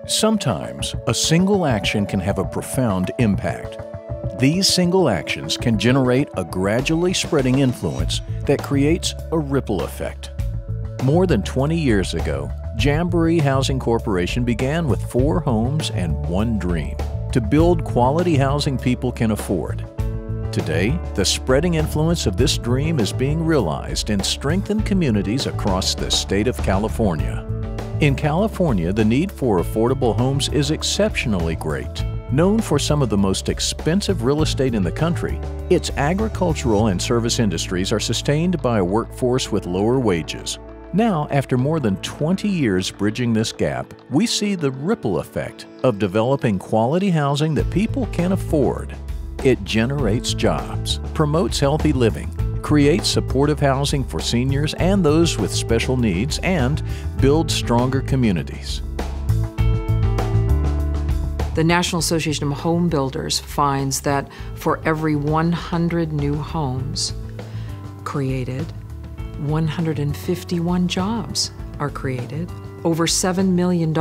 Sometimes, a single action can have a profound impact. These single actions can generate a gradually spreading influence that creates a ripple effect. More than 20 years ago, Jamboree Housing Corporation began with 4 homes and 1 dream: to build quality housing people can afford. Today, the spreading influence of this dream is being realized in strengthened communities across the state of California. In California, the need for affordable homes is exceptionally great. Known for some of the most expensive real estate in the country, its agricultural and service industries are sustained by a workforce with lower wages. Now, after more than 20 years bridging this gap, we see the ripple effect of developing quality housing that people can afford. It generates jobs, promotes healthy living, creates supportive housing for seniors and those with special needs, and builds stronger communities. The National Association of Home Builders finds that for every 100 new homes created, 151 jobs are created. Over $7 million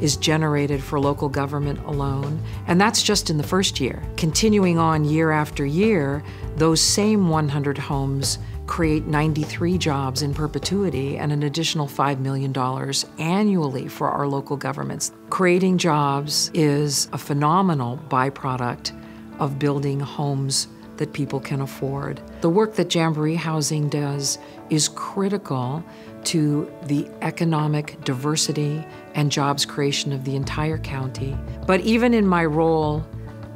is generated for local government alone, and that's just in the first year. Continuing on year after year, those same 100 homes create 93 jobs in perpetuity and an additional $5 million annually for our local governments. Creating jobs is a phenomenal byproduct of building homes that people can afford. The work that Jamboree Housing does is critical to the economic diversity and jobs creation of the entire county. But even in my role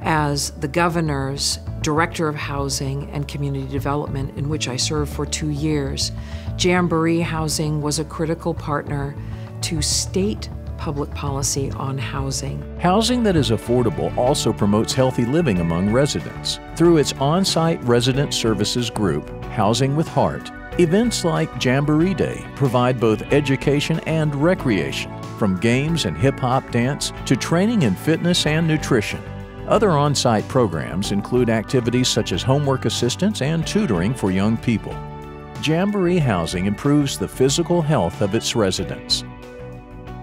as the governor's Director of Housing and Community Development, in which I served for 2 years, Jamboree Housing was a critical partner to state public policy on housing. Housing that is affordable also promotes healthy living among residents. Through its on-site resident services group, Housing with Heart, events like Jamboree Day provide both education and recreation, from games and hip-hop dance to training in fitness and nutrition. Other on-site programs include activities such as homework assistance and tutoring for young people. Jamboree Housing improves the physical health of its residents.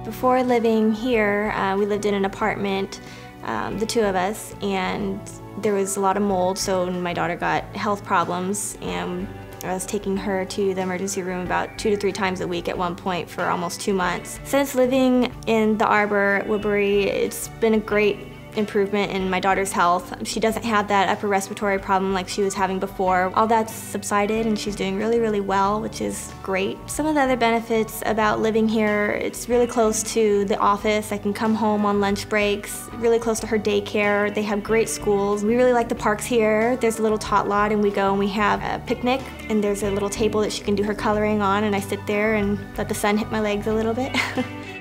Before living here, we lived in an apartment, the 2 of us, and there was a lot of mold, so my daughter got health problems, and I was taking her to the emergency room about 2 to 3 times a week at one point for almost 2 months. Since living in the Arbor at Woodbury, it's been a great improvement in my daughter's health. She doesn't have that upper respiratory problem like she was having before. All that's subsided and she's doing really, really well, which is great. Some of the other benefits about living here, it's really close to the office. I can come home on lunch breaks, really close to her daycare. They have great schools. We really like the parks here. There's a little tot lot and we go and we have a picnic, and there's a little table that she can do her coloring on, and I sit there and let the sun hit my legs a little bit.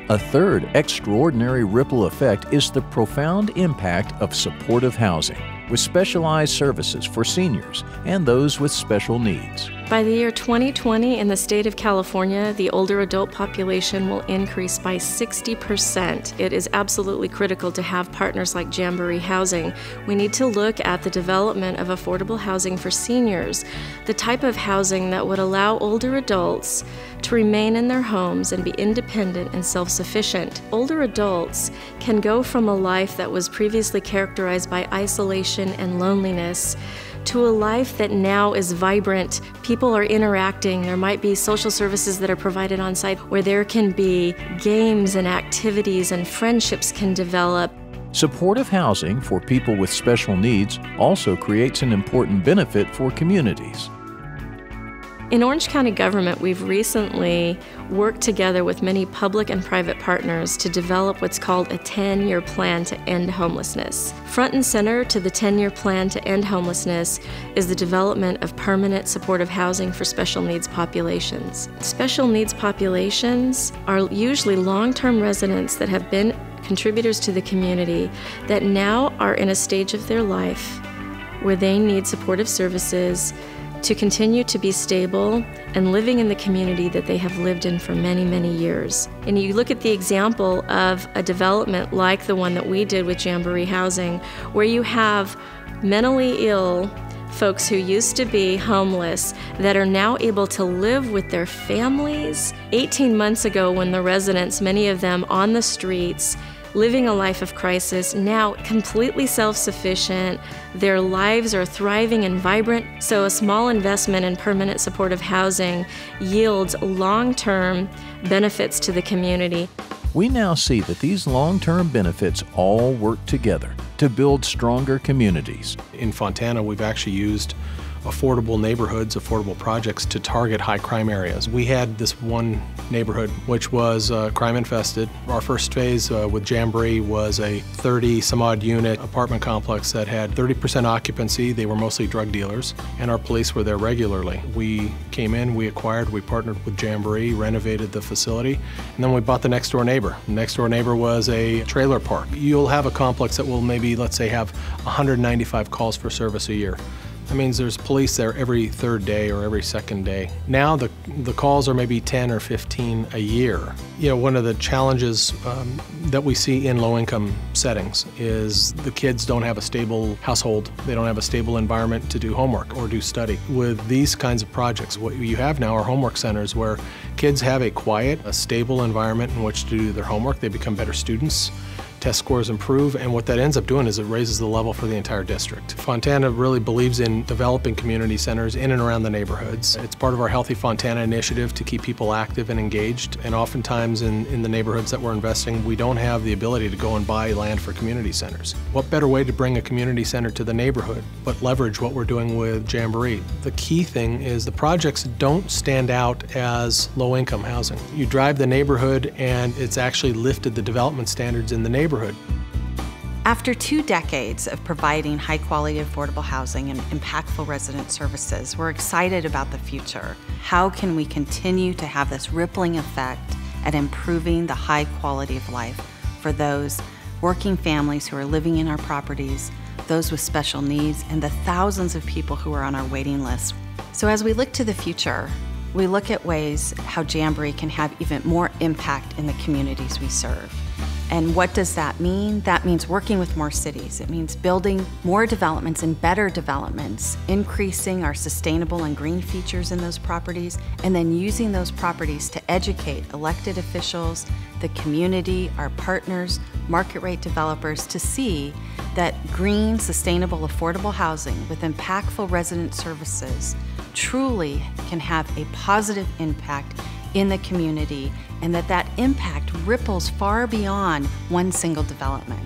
A third extraordinary ripple effect is the profound impact of supportive housing, with specialized services for seniors and those with special needs. By the year 2020 in the state of California, the older adult population will increase by 60%. It is absolutely critical to have partners like Jamboree Housing. We need to look at the development of affordable housing for seniors, the type of housing that would allow older adults to remain in their homes and be independent and self-sufficient. Older adults can go from a life that was previously characterized by isolation and loneliness to a life that now is vibrant. People are interacting. There might be social services that are provided on site where there can be games and activities and friendships can develop. Supportive housing for people with special needs also creates an important benefit for communities. In Orange County government, we've recently worked together with many public and private partners to develop what's called a 10-year plan to end homelessness. Front and center to the 10-year plan to end homelessness is the development of permanent supportive housing for special needs populations. Special needs populations are usually long-term residents that have been contributors to the community that now are in a stage of their life where they need supportive services to continue to be stable and living in the community that they have lived in for many, many years. And you look at the example of a development like the one that we did with Jamboree Housing, where you have mentally ill folks who used to be homeless that are now able to live with their families. 18 months ago, when the residents, many of them on the streets, living a life of crisis, now completely self-sufficient. Their lives are thriving and vibrant, so a small investment in permanent supportive housing yields long-term benefits to the community. We now see that these long-term benefits all work together to build stronger communities. In Fontana, we've actually used affordable neighborhoods, affordable projects to target high crime areas. We had this one neighborhood which was crime infested. Our first phase with Jamboree was a 30-some-odd unit apartment complex that had 30% occupancy. They were mostly drug dealers, and our police were there regularly. We came in, we acquired, we partnered with Jamboree, renovated the facility, and then we bought the next door neighbor. The next door neighbor was a trailer park. You'll have a complex that will maybe, let's say, have 195 calls for service a year. That means there's police there every third day or every second day. Now the calls are maybe 10 or 15 a year. You know, one of the challenges that we see in low-income settings is the kids don't have a stable household. They don't have a stable environment to do homework or do study. With these kinds of projects, what you have now are homework centers where kids have a quiet, a stable environment in which to do their homework. They become better students. Test scores improve, and what that ends up doing is it raises the level for the entire district. Fontana really believes in developing community centers in and around the neighborhoods. It's part of our Healthy Fontana initiative to keep people active and engaged, and oftentimes in the neighborhoods that we're investing, we don't have the ability to go and buy land for community centers. What better way to bring a community center to the neighborhood but leverage what we're doing with Jamboree? The key thing is the projects don't stand out as low-income housing. You drive the neighborhood and it's actually lifted the development standards in the neighborhood. After 2 decades of providing high-quality affordable housing and impactful resident services, we're excited about the future. How can we continue to have this rippling effect at improving the high quality of life for those working families who are living in our properties, those with special needs, and the thousands of people who are on our waiting list? So as we look to the future, we look at ways how Jamboree can have even more impact in the communities we serve. And what does that mean? That means working with more cities. It means building more developments and better developments, increasing our sustainable and green features in those properties, and then using those properties to educate elected officials, the community, our partners, market rate developers to see that green, sustainable, affordable housing with impactful resident services truly can have a positive impact in the community, and that impact ripples far beyond one single development.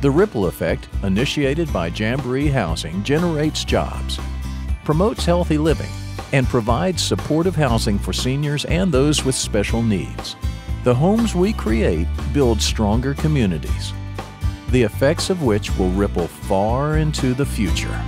The ripple effect, initiated by Jamboree Housing, generates jobs, promotes healthy living, and provides supportive housing for seniors and those with special needs. The homes we create build stronger communities, the effects of which will ripple far into the future.